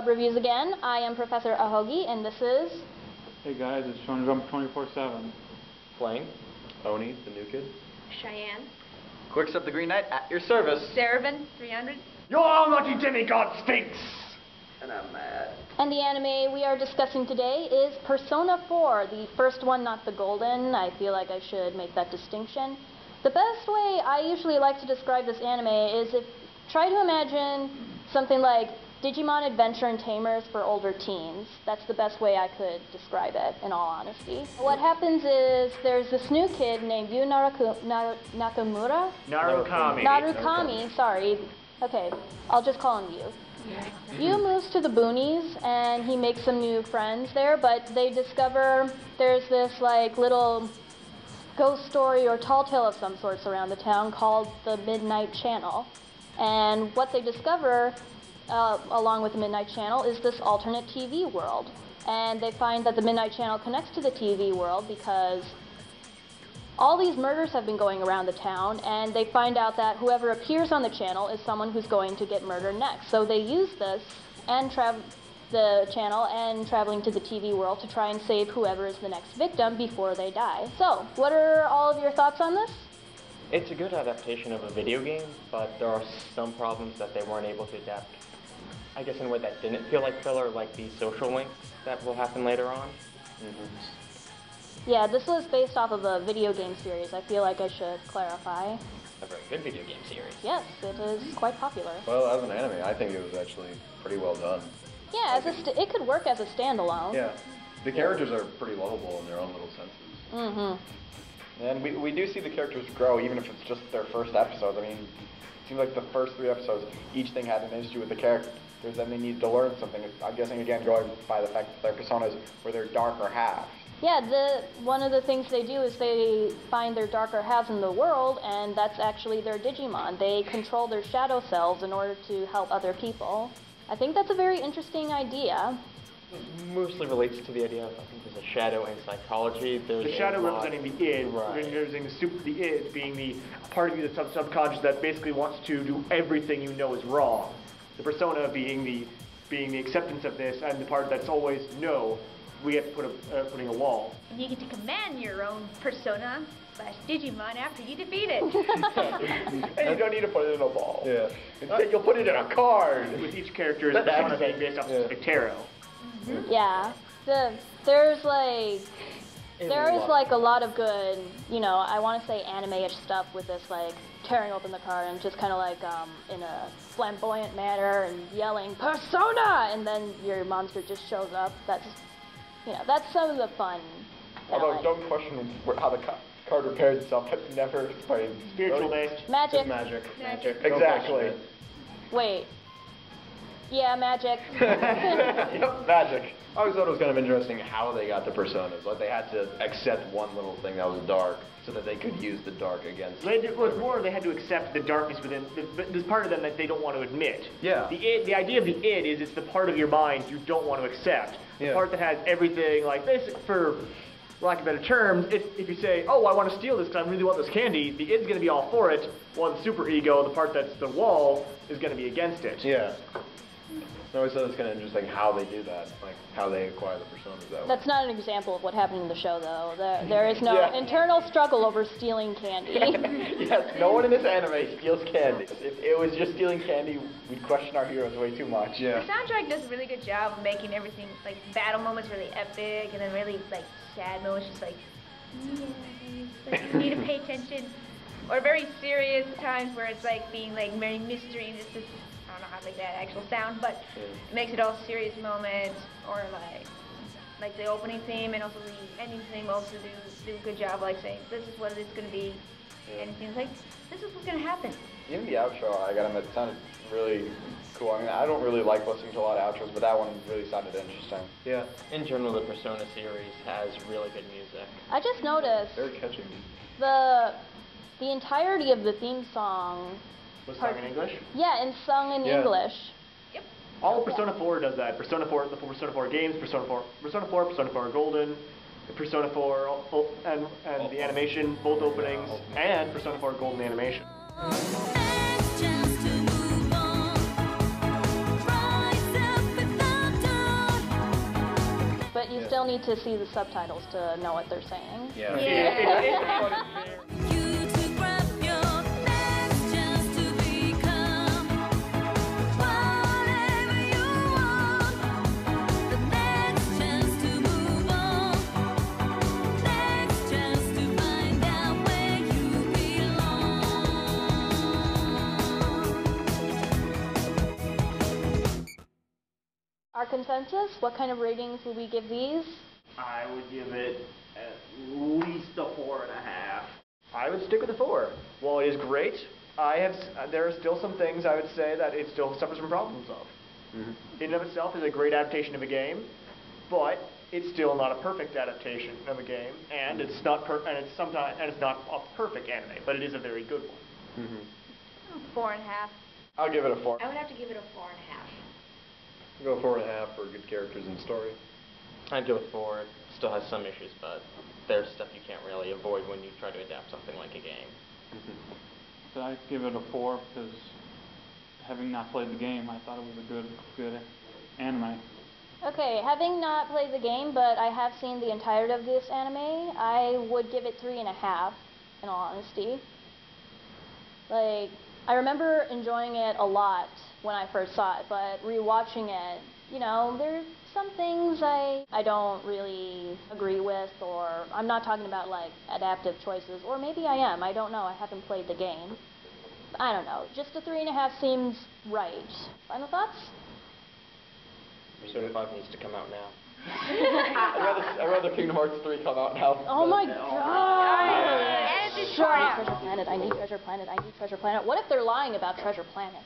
Club Reviews again. I am Professor Ahogi, and this is... Hey guys, it's Sean Jump 24/7. Flame. Oni, the new kid. Cheyenne. Quickstep the Green Knight at your service. Saravan, 300. Your almighty demigod stinks! And I'm mad. And the anime we are discussing today is Persona 4, the first one, not the golden. I feel like I should make that distinction. The best way I usually like to describe this anime is try to imagine something like Digimon Adventure and Tamers for older teens. That's the best way I could describe it, in all honesty. What happens is there's this new kid named Yu Nakamura? Narukami, sorry. Okay, I'll just call him Yu. Yu moves to the boonies and he makes some new friends there, but they discover there's this like little ghost story or tall tale of some sorts around the town called the Midnight Channel. And what they discover along with the Midnight Channel is this alternate TV world. And they find that the Midnight Channel connects to the TV world because all these murders have been going around the town, and they find out that whoever appears on the channel is someone who's going to get murdered next. So they use this and the channel and traveling to the TV world to try and save whoever is the next victim before they die. So, what are all of your thoughts on this? It's a good adaptation of a video game, but there are some problems that they weren't able to adapt, I guess, in a way that didn't feel like filler, like the social links that will happen later on. Yeah, this was based off of a video game series. I feel like I should clarify. A very good video game series. Yes, it is quite popular. Well, as an anime, I think it was actually pretty well done. Yeah, it could work as a standalone. Yeah, the characters are pretty lovable in their own little senses. And we do see the characters grow, even if it's just their first episodes. I mean, it seems like the first 3 episodes, each thing had an issue with the characters, then they needed to learn something. I'm guessing, again, going by the fact that their personas were their darker halves. Yeah, one of the things they do is they find their darker halves in the world, and that's actually their Digimon. They control their shadow selves in order to help other people. I think that's a very interesting idea. It mostly relates to the idea of, I think there's a shadow in psychology. There's the shadow representing the id, right. representing the id being the part of you that's subconscious that basically wants to do everything you know is wrong. The persona being the acceptance of this, and the part that's always no. We have to putting a wall. And you get to command your own persona / Digimon after you defeat it. And you don't need to put it in a ball. Yeah. Instead, you'll put it in a card. With each character's persona being based off a specific tarot. Yeah. There is like a lot of good, I want to say anime-ish stuff with this, like tearing open the card and just kind of like in a flamboyant manner and yelling "Persona!" and then your monster just shows up. That's some of the fun. Although, don't question how the card repairs itself. That's never explained. Spiritual-based. Magic. Magic. Exactly. Wait. Yeah, magic. Yep, magic. I always thought it was kind of interesting how they got the personas. Like, they had to accept one little thing that was dark so that they could use the dark against it. It was more they had to accept the darkness within. There's part of them that they don't want to admit. Yeah. The idea of the id is it's the part of your mind you don't want to accept. The part that has everything, like basic, for lack of better terms, if you say, oh, I want to steal this because I really want this candy, the id's going to be all for it, while the super ego, the part that's the wall, is going to be against it. Yeah. I always thought it was kind of interesting how they do that, like how they acquire the personas that way. That's not an example of what happened in the show, though. There is no internal struggle over stealing candy. Yes, no one in this anime steals candy. If it was just stealing candy, we'd question our heroes way too much. Yeah. The soundtrack does a really good job of making everything, like battle moments really epic, and then really like sad moments just like, you need to pay attention. Or very serious times where it's like being like very mystery and just I don't know how to make that actual sound, but it makes it all serious moments, or like the opening theme and also the ending theme also do a good job, like saying this is what it's going to be, and it seems like this is what's going to happen. Even the outro, I gotta admit, it sounded really cool. I mean, I don't really like listening to a lot of outros, but that one really sounded interesting. Yeah. In general, the Persona series has really good music. I just noticed very catchy. The entirety of the theme song Was sung in English? Yeah, and sung in English. Yep. All Persona 4 does that. Persona 4, the Persona 4 games, Persona 4, Persona 4 Golden, the Persona 4 and the animation, both openings, and Persona 4 Golden animation. Just to move on, rise up with need to see the subtitles to know what they're saying. Yeah. Our consensus, what kind of ratings would we give these? I would give it at least a 4.5. I would stick with a 4. While it is great, there are still some things I would say that it still suffers from problems of. In and of itself is a great adaptation of a game, but it's still not a perfect adaptation of a game, and it's not it's not a perfect anime, but it is a very good one. 4.5. I'll give it a 4. I would have to give it a 4.5. I'll go 4.5 for good characters and story. I'd go with 4. It still has some issues, but there's stuff you can't really avoid when you try to adapt something like a game. So I'd give it a 4 because having not played the game, I thought it was a good anime. Okay, having not played the game, but I have seen the entirety of this anime, I would give it 3.5, in all honesty. Like, I remember enjoying it a lot when I first saw it, but rewatching it, you know, there's some things I don't really agree with, or I'm not talking about like adaptive choices, or maybe I am, I don't know, I haven't played the game. I don't know, just a 3.5 seems right. Final thoughts? Persona 5 needs to come out now. I'd rather Kingdom Hearts 3 come out now. Oh my god! And it's Treasure Planet, I need Treasure Planet, I need Treasure Planet. What if they're lying about Treasure Planet?